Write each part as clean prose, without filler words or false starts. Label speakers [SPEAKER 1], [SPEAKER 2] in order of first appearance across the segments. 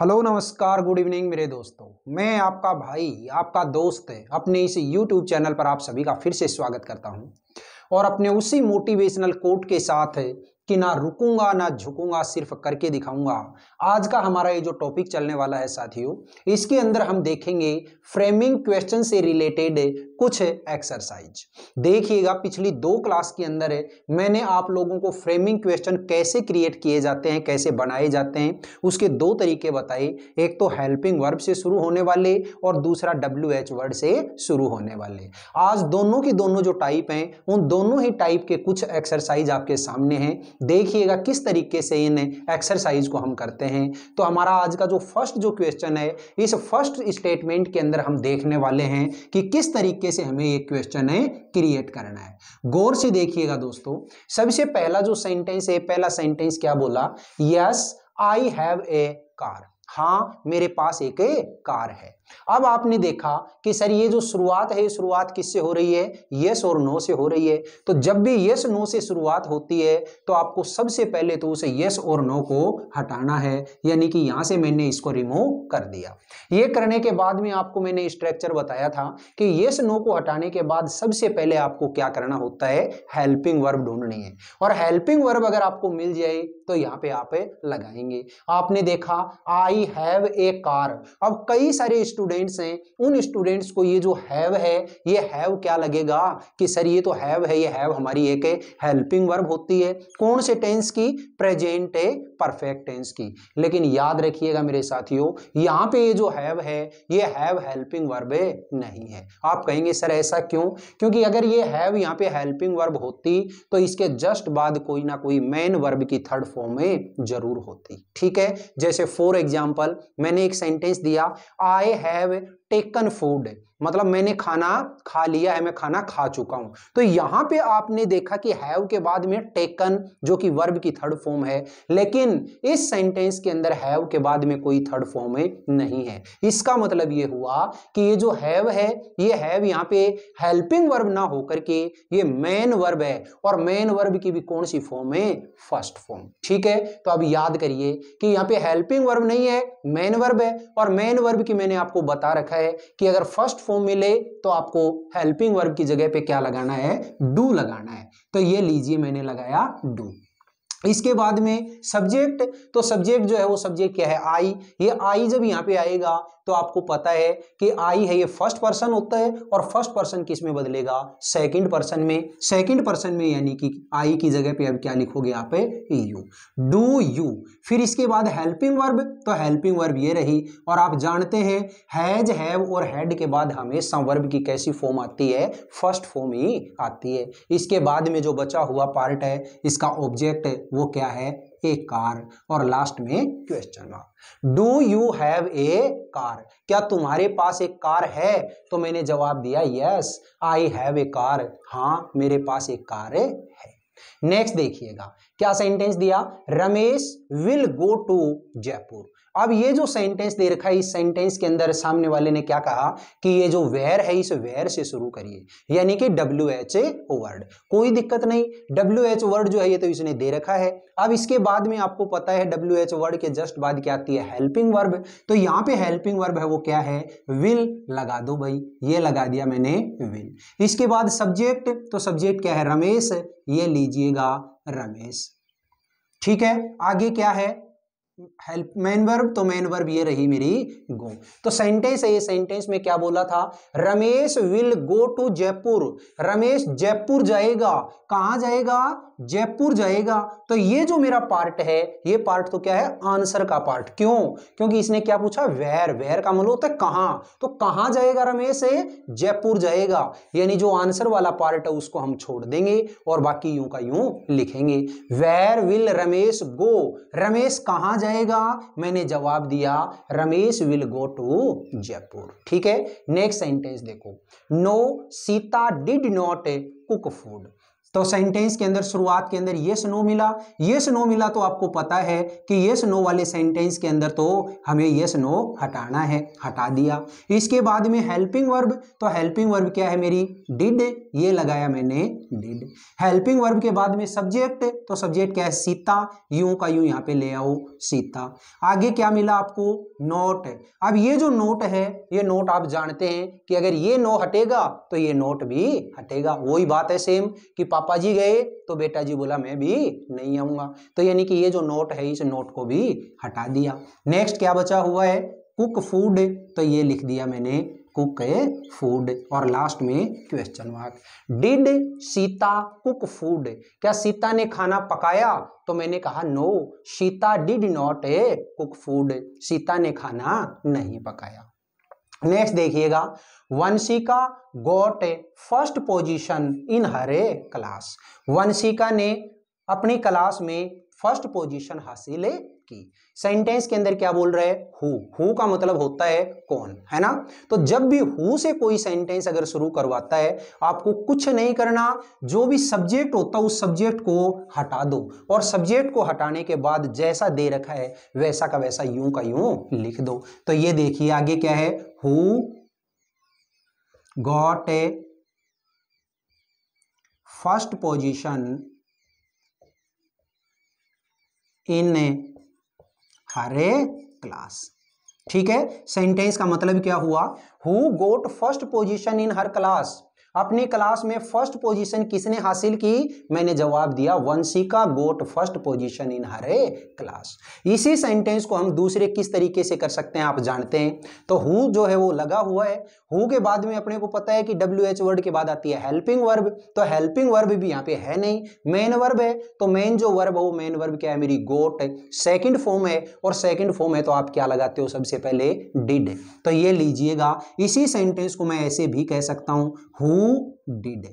[SPEAKER 1] Hello नमस्कार good evening मेरे दोस्तों। मैं आपका भाई आपका दोस्त अपने इस YouTube चैनल पर आप सभी का फिर से स्वागत करता हूं और अपने उसी मोटिवेशनल कोट के साथ कि ना रुकूंगा ना झुकूंगा, सिर्फ करके दिखाऊंगा। आज का हमारा ये जो टॉपिक चलने वाला है साथियों, इसके अंदर हम देखेंगे फ्रेमिंग क्वेश्चन से रिलेटेड कुछ एक्सरसाइज। देखिएगा, पिछली 2 क्लास के अंदर मैंने आप लोगों को फ्रेमिंग क्वेश्चन कैसे क्रिएट किए जाते हैं, कैसे बनाए जाते हैं, उसके 2 तरीके बताए। एक तो हेल्पिंग वर्ब से शुरू होने वाले और दूसरा WH वर्ड से शुरू होने वाले। आज दोनों की दोनों जो टाइप हैं, उन दोनों ही टाइप के कुछ एक्सरसाइज आपके सामने हैं। देखिएगा किस तरीके से इन एक्सरसाइज को हम करते हैं। तो हमारा आज का जो फर्स्ट जो क्वेश्चन है, इस फर्स्ट स्टेटमेंट के अंदर हम देखने वाले हैं कि किस तरीके से हमें ये क्वेश्चन है क्रिएट करना है। गौर से देखिएगा दोस्तों, सबसे पहला जो सेंटेंस है, पहला सेंटेंस क्या बोला? Yes I have a car. हाँ, मेरे पास एक कार है। अब आपने देखा कि सर ये जो शुरुआत है, ये शुरुआत किससे हो रही है? यस और नो से हो रही है। तो जब भी यस नो से शुरुआत होती है तो आपको सबसे पहले तो उसे यस और नो को हटाना है, यानी कि यहां से मैंने इसको रिमूव कर दिया। ये करने के बाद में आपको मैंने स्ट्रक्चर बताया था कि यस नो को हटाने के बाद सबसे पहले आपको क्या करना होता है? हेल्पिंग वर्ब ढूंढनी है। और हेल्पिंग वर्ब अगर आपको मिल जाए तो यहाँ पे आप लगाएंगे। आपने देखा आई हैव ए कार। अब कई सारे स्टूडेंट्स हैं, उन स्टूडेंट्स को ये जो हैव है, ये हैव क्या लगेगा कि सर ये तो हैव है, ये हैव हमारी एक हेल्पिंग वर्ब होती है। कौन से टेंस की? प्रेजेंट परफेक्ट टेंस की। लेकिन याद रखिएगा मेरे साथियों, यहाँ पे ये जो हैव है, ये हैव हेल्पिंग वर्ब नहीं है। आप कहेंगे सर ऐसा क्यों? क्योंकि अगर ये हैव यहाँ पे हेल्पिंग वर्ब होती तो इसके जस्ट बाद कोई ना कोई मेन वर्ब की थर्ड फॉर्म में जरूर होती। ठीक है, जैसे फॉर एग्जाम्पल मैंने एक सेंटेंस दिया, आई हैव टेकन फूड, मतलब मैंने खाना खा लिया है, मैं खाना खा चुका हूं। तो यहां पे आपने देखा कि हैव के बाद में टेकन जो कि वर्ब की थर्ड फॉर्म है, लेकिन इस सेंटेंस के अंदर हैव के बाद में कोई थर्ड फॉर्म नहीं है। इसका मतलब ये हुआ कि ये जो हैव है, ये हैव यहाँ पे हेल्पिंग वर्ब ना होकर के ये मेन वर्ब है, और मेन वर्ब की भी कौन सी फॉर्म है? First form. ठीक है, तो अब याद करिए कि यहाँ पे हेल्पिंग वर्ब नहीं है, मेन वर्ब है। और मेन वर्ब की मैंने आपको बता रखा है कि अगर फर्स्ट फॉर्म मिले तो आपको हेल्पिंग वर्ब की जगह पे क्या लगाना है? डू लगाना है। तो ये लीजिए मैंने लगाया डू। इसके बाद में सब्जेक्ट, तो सब्जेक्ट जो है वो सब्जेक्ट क्या है? आई। ये आई जब यहाँ पे आएगा तो आपको पता है कि आई है, ये फर्स्ट पर्सन होता है, और फर्स्ट पर्सन किस में बदलेगा? सेकंड पर्सन में। सेकंड पर्सन में यानी कि आई की जगह पे अब क्या लिखोगे यहाँ पे? यू। Do you. फिर इसके बाद हेल्पिंग वर्ब, तो हेल्पिंग वर्ब ये रही। और आप जानते हैं हैज, हैव और हैड के बाद हमेशा वर्ब की कैसी फॉर्म आती है? फर्स्ट फॉर्म ही आती है। इसके बाद में जो बचा हुआ पार्ट है, इसका ऑब्जेक्ट वो क्या है? ए कार, और लास्ट में question mark. Do you have a car? क्या तुम्हारे पास एक कार है? तो मैंने जवाब दिया yes I have a car. हाँ, मेरे पास एक कार है। नेक्स्ट देखिएगा क्या सेंटेंस दिया? Ramesh will go to Jaipur. अब ये जो सेंटेंस दे रखा है, इस सेंटेंस के अंदर सामने वाले ने क्या कहा कि ये जो वेयर है, इस वेयर से शुरू करिए, यानी कि WH वर्ड। कोई दिक्कत नहीं, WH वर्ड जो है ये तो इसने दे रखा है। अब इसके बाद में आपको पता है WH वर्ड के जस्ट बाद क्या आती है? Helping verb. तो यहाँ पे हेल्पिंग वर्ब है वो क्या है? विल लगा दो भाई, ये लगा दिया मैंने विल। इसके बाद सब्जेक्ट, तो सब्जेक्ट क्या है? रमेश, ये लीजिएगा रमेश। ठीक है, आगे क्या है? हेल्प मेन वर्ब, तो मेन वर्ब ये रही मेरी गो। तो सेंटेंस है, ये सेंटेंस में क्या बोला था? Ramesh will go to Jaipur. Ramesh Jaipur जाएगा। कहां जाएगा? जयपुर जाएगा। तो ये जो मेरा पार्ट है, ये पार्ट तो क्या है? आंसर का पार्ट। क्यों? क्योंकि इसने क्या पूछा? वेयर। वेयर का मतलब होता है कहां। तो कहां जाएगा रमेश? जयपुर जाएगा। यानी जो आंसर वाला पार्ट है उसको हम छोड़ देंगे और बाकी यूं का यूं लिखेंगे। Where will Ramesh go? Ramesh कहां जाएगा? मैंने जवाब दिया Ramesh will go to Jaipur. ठीक है, नेक्स्ट सेंटेंस देखो। No Sita did not cook food. तो सेंटेंस के अंदर शुरुआत के अंदर यस नो मिला, यस नो मिला तो आपको पता है कि यस नो वाले सेंटेंस के अंदर तो हमें यस नो हटाना है, हटा दिया। इसके बाद में हेल्पिंग वर्ब, तो हेल्पिंग वर्ब क्या है मेरी डिड, ये लगाया मैंने डिड। हेल्पिंग वर्ब के बाद में सब्जेक्ट, तो सब्जेक्ट क्या है सीता, यूं का यूं यहाँ पे ले आओ सीता। आगे क्या मिला आपको नोट। अब ये जो नोट है ये नोट आप जानते हैं कि अगर ये नो हटेगा तो ये नोट भी हटेगा। वही बात है सेम कि पापा जी गए तो बेटा जी बोला मैं भी नहीं आऊंगा, तो यानी कि ये जो नोट है इस नोट को भी हटा दिया। नेक्स्ट क्या बचा हुआ है कुक फूड, तो ये लिख दिया मैंने कुक फूड। और लास्ट में question mark. Did Sita cook food, क्या सीता ने खाना पकाया, तो मैंने कहा no, Sita did not cook food, Sita ने खाना नहीं पकाया। नेक्स्ट देखिएगा Vanshika got first position in her class, Vanshika ने अपनी क्लास में फर्स्ट पोजीशन हासिल की। सेंटेंस के अंदर क्या बोल रहे हैं हु का मतलब होता है कौन, है ना। तो जब भी हु से कोई सेंटेंस अगर शुरू करवाता है आपको कुछ नहीं करना, जो भी सब्जेक्ट होता है उस सब्जेक्ट को हटा दो और सब्जेक्ट को हटाने के बाद जैसा दे रखा है वैसा का वैसा यूं का यूं लिख दो। तो ये देखिए आगे क्या है who got a first position in her class. ठीक है, सेंटेंस का मतलब क्या हुआ who got first position in her class, अपनी क्लास में फर्स्ट पोजीशन किसने हासिल की, मैंने जवाब दिया Vanshika got first position in her class. इसी सेंटेंस को हम दूसरे किस तरीके से कर सकते हैं आप जानते हैं। तो हु जो है वो लगा हुआ है, हु के बाद में अपने को पता है कि WH वर्ड के बाद आती है हेल्पिंग वर्ब, तो हेल्पिंग वर्ब भी यहाँ पे है नहीं, मेन वर्ब है। तो मेन जो वर्ब है वो मेन वर्ब क्या है मेरी गोट, सेकंड फॉर्म है, और सेकंड फॉर्म है तो आप क्या लगाते हो सबसे पहले डिड। तो ये लीजिएगा इसी सेंटेंस को मैं ऐसे भी कह सकता हूं हु डिड।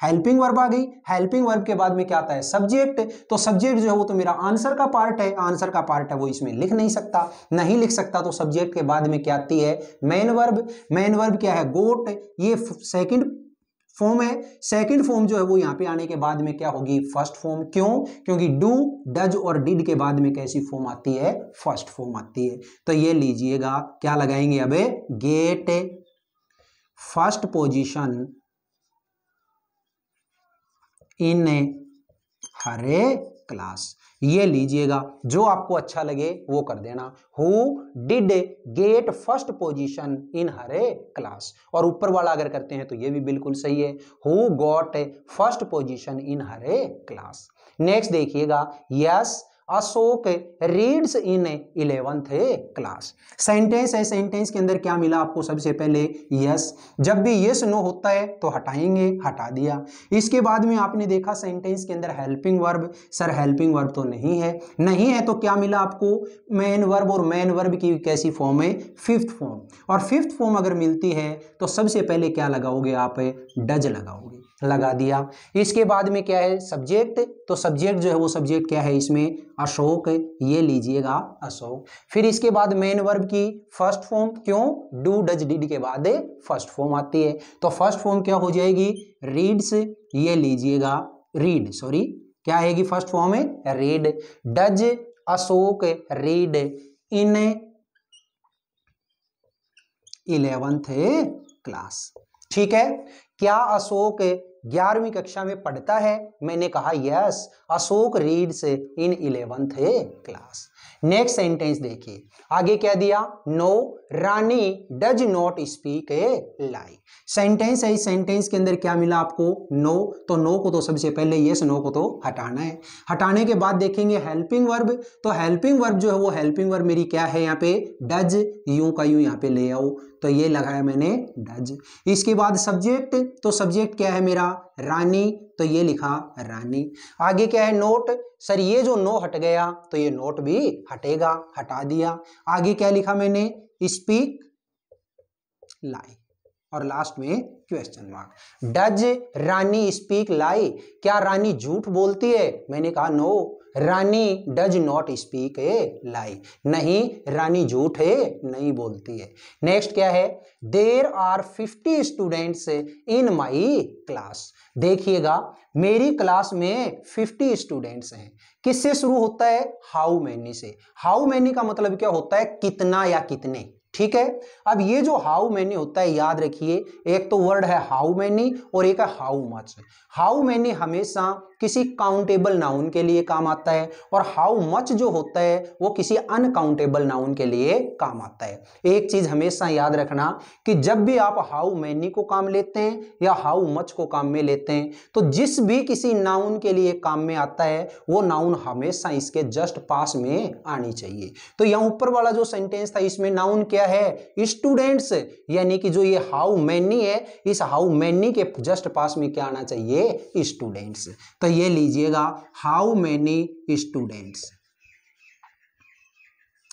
[SPEAKER 1] हेल्पिंग वर्ब आ गई, हेल्पिंग वर्ब के बाद में क्या आता है सब्जेक्ट, तो सब्जेक्ट जो है वो तो मेरा आंसर का पार्ट है, आंसर का पार्ट है वो इसमें लिख नहीं सकता, नहीं लिख सकता। तो सब्जेक्ट के बाद में क्या आती है मेन वर्ब, मेन वर्ब क्या है गोट, ये सेकंड फॉर्म है, सेकंड फॉर्म जो है वो यहाँ पे आने के बाद में क्या होगी फर्स्ट फॉर्म। क्यों, क्योंकि डू डज और डिड के बाद में कैसी फॉर्म आती है फर्स्ट फॉर्म आती है। तो ये लीजिएगा क्या लगाएंगे अब get first position in her class. ये लीजिएगा जो आपको अच्छा लगे वो कर देना, who did get first position in her class. और ऊपर वाला अगर करते हैं तो ये भी बिल्कुल सही है, who got first position in her class. Next देखिएगा yes Ashok reads in 11th class. Sentence है, सेंटेंस के अंदर क्या मिला आपको सबसे पहले यस, जब भी यस नो होता है तो हटाएंगे, हटा दिया। इसके बाद में आपने देखा सेंटेंस के अंदर helping verb, sir helping verb तो नहीं है, नहीं है तो क्या मिला आपको मेन वर्ब, और मेन वर्ब की कैसी फॉर्म है फिफ्थ फॉर्म, और फिफ्थ फॉर्म अगर मिलती है तो सबसे पहले क्या लगाओगे आप डज लगाओगे, लगा दिया। इसके बाद में क्या है सब्जेक्ट, तो सब्जेक्ट जो है वो सब्जेक्ट क्या है इसमें अशोक, ये लीजिएगा अशोक। फिर इसके बाद मेन वर्ब की फर्स्ट फॉर्म, क्यों डू डज डिड के बाद फर्स्ट फॉर्म आती है, तो फर्स्ट फॉर्म क्या हो जाएगी रीड्स, ये लीजिएगा रीड, सॉरी क्या आएगी फर्स्ट फॉर्म है read. Does Ashok read in 11th class. ठीक है, क्या अशोक 11वीं कक्षा में पढ़ता है, मैंने कहा yes Ashok reads in 11th class. Next sentence देखिए आगे क्या दिया no Rani does not speak a lie. Sentence है, इस सेंटेंस के अंदर क्या मिला आपको नो, तो नो को तो सबसे पहले यस नो को तो हटाना है, हटाने के बाद देखेंगे हेल्पिंग वर्ब, तो हेल्पिंग वर्ब जो है वो हेल्पिंग वर्ब मेरी क्या है यहाँ पे डज, यूं का यूं यहाँ पे ले आओ, तो ये लगाया मैंने डज। इसके बाद सब्जेक्ट, तो सब्जेक्ट क्या है मेरा रानी, तो ये लिखा रानी। आगे क्या है नोट, सर ये जो नो हट गया तो ये नोट भी हटेगा, हटा दिया। आगे क्या लिखा मैंने स्पीक लाई, और लास्ट में question mark. Does Rani speak lie, क्या रानी झूठ बोलती है? मैंने कहा no, Rani does not speak a lie, नहीं रानी झूठ है नहीं बोलती है। नेक्स्ट क्या है? There are 50 students in my class. देखिएगा मेरी क्लास में 50 स्टूडेंट्स हैं। किससे शुरू होता है? हाउ मैनी से। हाउ मैनी का मतलब क्या होता है? कितना या कितने, ठीक है। अब ये जो हाउ मैनी होता है याद रखिए, एक तो वर्ड है हाउ मैनी और एक है हाउ मच। हाउ मैनी हमेशा किसी काउंटेबल नाउन के लिए काम आता है और हाउ मच जो होता है वो किसी अनकाउंटेबल नाउन के लिए काम आता है। एक चीज हमेशा याद रखना कि जब भी आप हाउ मैनी को काम लेते हैं या हाउ मच को काम में लेते हैं तो जिस भी किसी नाउन के लिए काम में आता है वो नाउन हमेशा इसके जस्ट पास में आनी चाहिए। तो यहाँ ऊपर वाला जो सेंटेंस था इसमें नाउन क्या है? स्टूडेंट्स, यानी कि जो ये हाउ मैनी है इस हाउ मैनी के जस्ट पास में क्या आना चाहिए? स्टूडेंट्स। तो ये लीजिएगा how many students,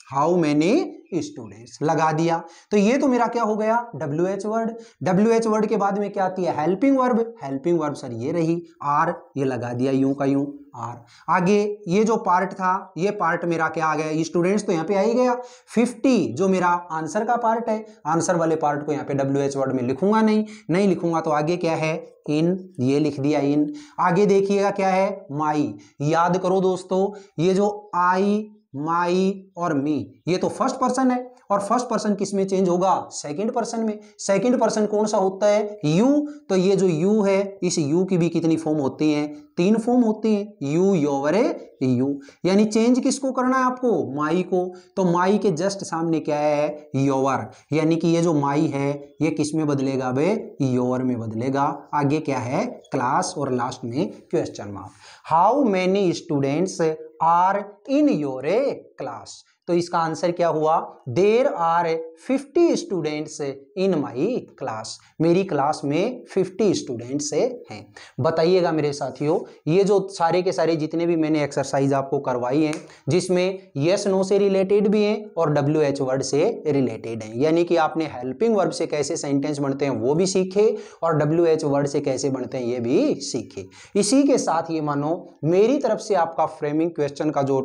[SPEAKER 1] how many students लगा दिया। तो ये तो मेरा क्या हो गया? WH word. WH वर्ड के बाद में क्या आती है? Helping verb. Helping verb sir ये रही आर, ये लगा दिया यूं का यूं आर। आगे ये जो पार्ट था ये पार्ट मेरा क्या आ गया? स्टूडेंट्स तो यहाँ पे आ ही गया। 50 जो मेरा आंसर का पार्ट है, आंसर वाले पार्ट को यहाँ पे WH वर्ड में लिखूंगा नहीं लिखूंगा तो आगे क्या है? इन, ये लिख दिया इन। आगे देखिएगा क्या है? माई। याद करो दोस्तों ये जो आई, माई और मी ये तो फर्स्ट पर्सन है और फर्स्ट पर्सन किस में चेंज होगा? सेकंड पर्सन में। सेकंड पर्सन कौन सा होता है? यू। तो ये जो यू है इस यू की भी कितनी फॉर्म होती हैं? 3 फॉर्म होती हैं, यू योवरे यू। यानी चेंज किसको करना है आपको? माई को। तो माई के जस्ट सामने क्या है? योवर। यानी कि ये जो माई है ये किस में बदलेगा बे? योवर में बदलेगा। आगे क्या है? क्लास और लास्ट में question mark. How many students are in your class? तो इसका आंसर क्या हुआ? There are 50 students in my class. मेरी क्लास में 50 स्टूडेंट्स हैं। बताइएगा मेरे साथियों ये जो सारे के सारे जितने भी मैंने एक्सरसाइज आपको करवाई हैं जिसमें यस नो से रिलेटेड भी हैं और WH वर्ड से रिलेटेड हैं, यानी कि आपने हेल्पिंग वर्ब से कैसे सेंटेंस बनते हैं वो भी सीखे और WH वर्ड से कैसे बनते हैं ये भी सीखे। इसी के साथ ये मानो मेरी तरफ से आपका फ्रेमिंग क्वेश्चन का जो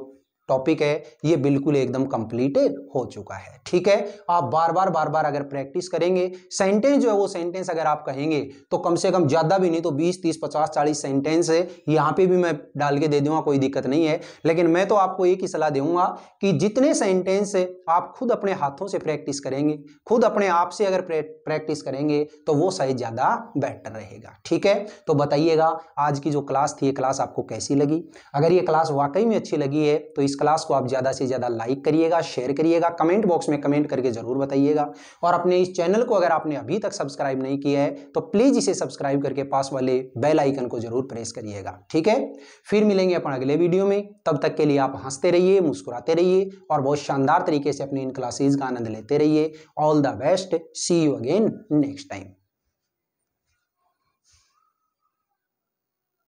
[SPEAKER 1] टॉपिक है ये बिल्कुल एकदम कंप्लीट हो चुका है। ठीक है, आप बार बार अगर प्रैक्टिस करेंगे सेंटेंस जो है वो सेंटेंस अगर आप कहेंगे तो कम से कम ज्यादा भी नहीं तो 20 30 50 40 सेंटेंस है, यहाँ पे भी मैं डाल के दे दूंगा, कोई दिक्कत नहीं है। लेकिन मैं तो आपको एक ही सलाह दूंगा कि जितने सेंटेंस आप खुद अपने हाथों से प्रैक्टिस करेंगे, खुद अपने आप से अगर प्रैक्टिस करेंगे तो वो शायद ज्यादा बेटर रहेगा। ठीक है, तो बताइएगा आज की जो क्लास थी ये क्लास आपको कैसी लगी? अगर ये क्लास वाकई में अच्छी लगी है तो इस क्लास को आप ज्यादा से ज्यादा लाइक करिएगा, शेयर करिएगा, कमेंट बॉक्स में कमेंट करके जरूर बताइएगा। और अपने इस चैनल को अगर आपने अभी तक सब्सक्राइब नहीं किया है तो प्लीज इसे सब्सक्राइब करके पास वाले बेल आइकन को जरूर प्रेस करिएगा। ठीक है, फिर मिलेंगे अपन अगले वीडियो में। तब तक के लिए आप हंसते रहिए, मुस्कुराते रहिए और बहुत शानदार तरीके से अपनी इन क्लासेज का आनंद लेते रहिए। All the best, see you again next time.